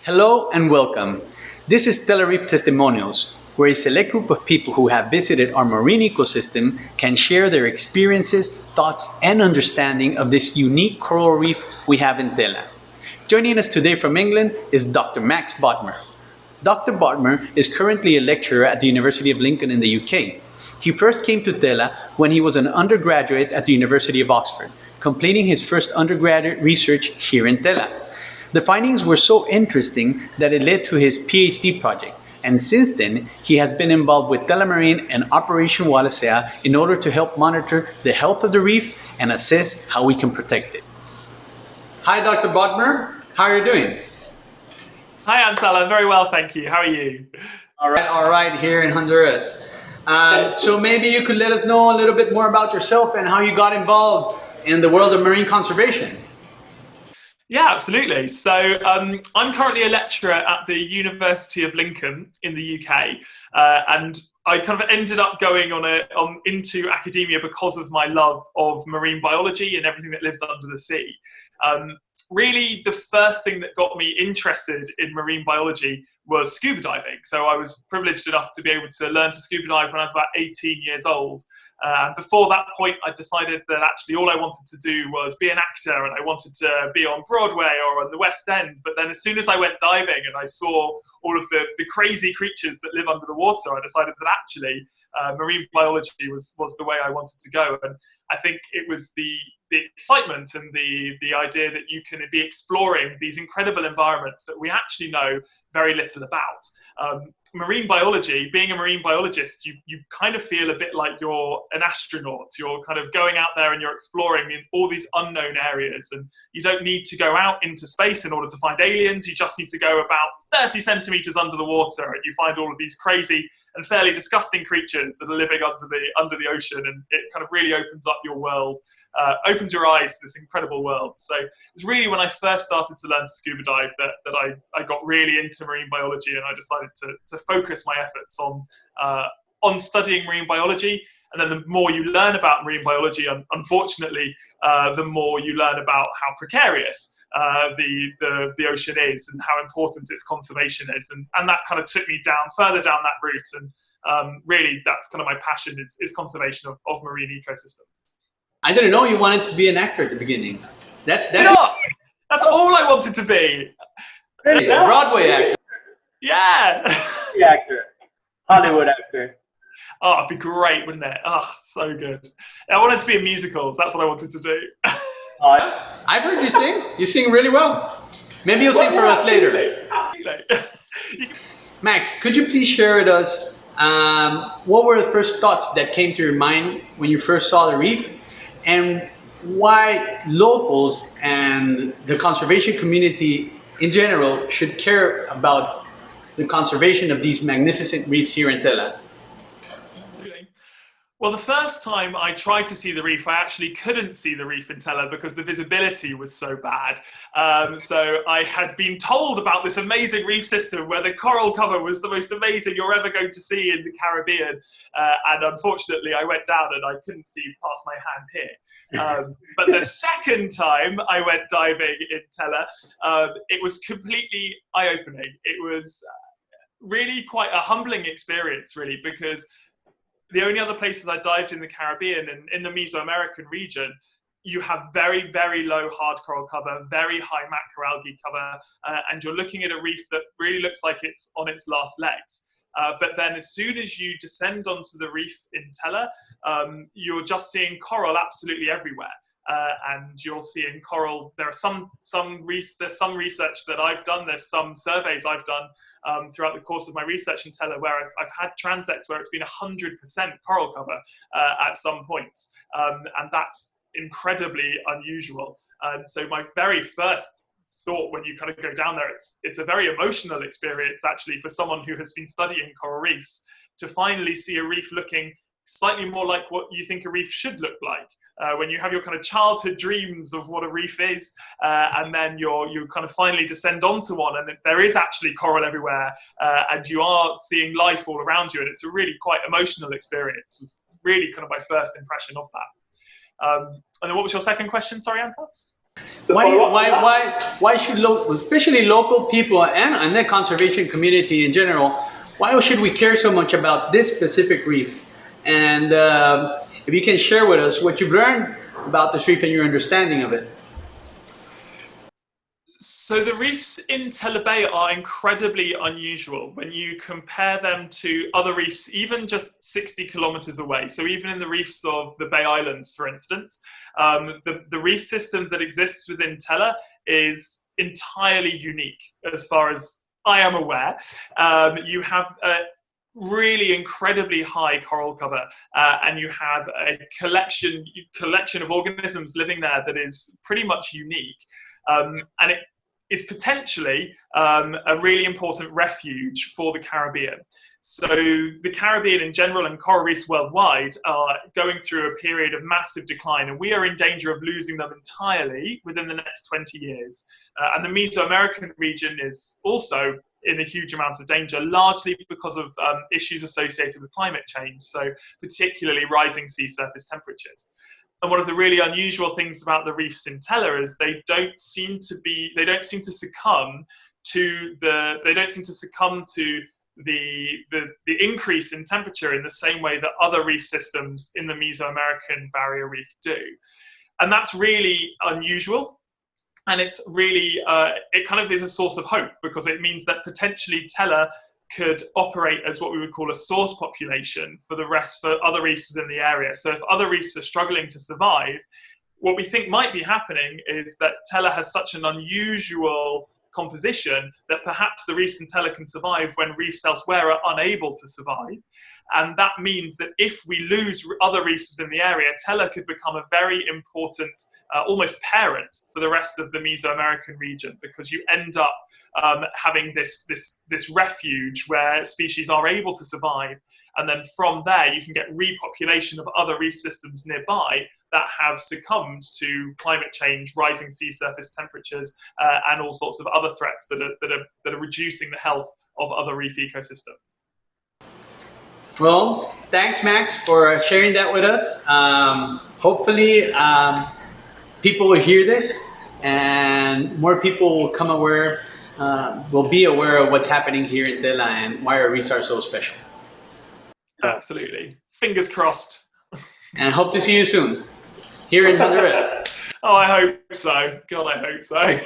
Hello and welcome. This is Tela Reef Testimonials, where a select group of people who have visited our marine ecosystem can share their experiences, thoughts, and understanding of this unique coral reef we have in Tela. Joining us today from England is Dr. Max Bodmer. Dr. Bodmer is currently a lecturer at the University of Lincoln in the UK. He first came to Tela when he was an undergraduate at the University of Oxford, completing his first undergraduate research here in Tela. The findings were so interesting that it led to his PhD project, and since then he has been involved with Tela Marine and Operation Wallacea in order to help monitor the health of the reef and assess how we can protect it. Hi Dr. Bodmer, how are you doing? Hi Ansel, I'm very well, thank you. How are you? All right, here in Honduras. So maybe you could let us know a little bit more about yourself and how you got involved in the world of marine conservation. Yeah, absolutely. So I'm currently a lecturer at the University of Lincoln in the UK, and I kind of ended up going into academia because of my love of marine biology and everything that lives under the sea. Really, the first thing that got me interested in marine biology was scuba diving. So I was privileged enough to be able to learn to scuba dive when I was about 18 years old. And before that point, I decided that actually all I wanted to do was be an actor, and I wanted to be on Broadway or on the West End. But then as soon as I went diving and I saw all of the crazy creatures that live under the water, I decided that actually marine biology was the way I wanted to go. And I think it was the excitement and the idea that you can be exploring these incredible environments that we actually know very little about. Marine biology, being a marine biologist, you kind of feel a bit like you're an astronaut. You're kind of going out there and you're exploring in all these unknown areas, and you don't need to go out into space in order to find aliens. You just need to go about 30 centimeters under the water and you find all of these crazy and fairly disgusting creatures that are living under the ocean, and it kind of really opens up your world. Opens your eyes to this incredible world. So it was really when I first started to learn to scuba dive that I got really into marine biology, and I decided to focus my efforts on studying marine biology. And then the more you learn about marine biology, unfortunately, the more you learn about how precarious the ocean is and how important its conservation is. And that kind of took me further down that route. And really, that's kind of my passion is conservation of marine ecosystems. I didn't know you wanted to be an actor at the beginning. That's all I wanted to be. Really? A Broadway actor. Yeah. The actor. Hollywood actor. Oh, it'd be great, wouldn't it? Oh, so good. I wanted to be in musicals. That's what I wanted to do. I've heard you sing. You sing really well. Maybe you'll sing for us later. Max, could you please share with us what were the first thoughts that came to your mind when you first saw the reef, and why locals and the conservation community in general should care about the conservation of these magnificent reefs here in Tela? Absolutely. Well, the first time I tried to see the reef, I actually couldn't see the reef in Tela because the visibility was so bad. So I had been told about this amazing reef system where the coral cover was the most amazing you're ever going to see in the Caribbean. And unfortunately, I went down and I couldn't see past my hand here. But the second time I went diving in Tela, it was completely eye-opening. It was really quite a humbling experience, really, because the only other places I dived in the Caribbean and in the Mesoamerican region, you have very, very low hard coral cover, very high macroalgae cover, and you're looking at a reef that really looks like it's on its last legs. But then as soon as you descend onto the reef in Tela, you're just seeing coral absolutely everywhere. And you're seeing coral. There are there's some research that I've done. There's some surveys I've done throughout the course of my research in Tela where I've had transects where it's been 100% coral cover at some points, and that's incredibly unusual. And so my very first thought when you kind of go down there, it's a very emotional experience actually for someone who has been studying coral reefs to finally see a reef looking slightly more like what you think a reef should look like. When you have your kind of childhood dreams of what a reef is, and then you kind of finally descend onto one, and there is actually coral everywhere, and you are seeing life all around you, and it's a really quite emotional experience. It was really kind of my first impression of that. And then what was your second question? Sorry, Anton? So Why should especially local people and the conservation community in general, why should we care so much about this specific reef? And if you can share with us what you've learned about this reef and your understanding of it. So the reefs in Tela Bay are incredibly unusual when you compare them to other reefs, even just 60 kilometers away. So even in the reefs of the Bay Islands, for instance, the reef system that exists within Tela is entirely unique as far as I am aware. You have a really incredibly high coral cover, and you have a collection of organisms living there that is pretty much unique. And it is potentially a really important refuge for the Caribbean. So the Caribbean in general and coral reefs worldwide are going through a period of massive decline, and we are in danger of losing them entirely within the next 20 years. And the Mesoamerican region is also in a huge amount of danger, largely because of issues associated with climate change, so particularly rising sea surface temperatures. And one of the really unusual things about the reefs in Tela is they don't seem to succumb to the increase in temperature in the same way that other reef systems in the Mesoamerican barrier reef do. And that's really unusual. And it's really, it kind of is a source of hope, because it means that potentially Tela could operate as what we would call a source population for other reefs within the area. So if other reefs are struggling to survive, what we think might be happening is that Tela has such an unusual composition that perhaps the reefs in Tela can survive when reefs elsewhere are unable to survive. And that means that if we lose other reefs within the area, Tela could become a very important, almost parent for the rest of the Mesoamerican region, because you end up having this refuge where species are able to survive. And then from there, you can get repopulation of other reef systems nearby that have succumbed to climate change, rising sea surface temperatures, and all sorts of other threats that are reducing the health of other reef ecosystems. Well, thanks, Max, for sharing that with us. Hopefully, people will hear this, and more people will be aware of what's happening here in Tela and why our reefs are so special. Absolutely. Fingers crossed. And hope to see you soon here in Honduras. Oh, I hope so. God, I hope so.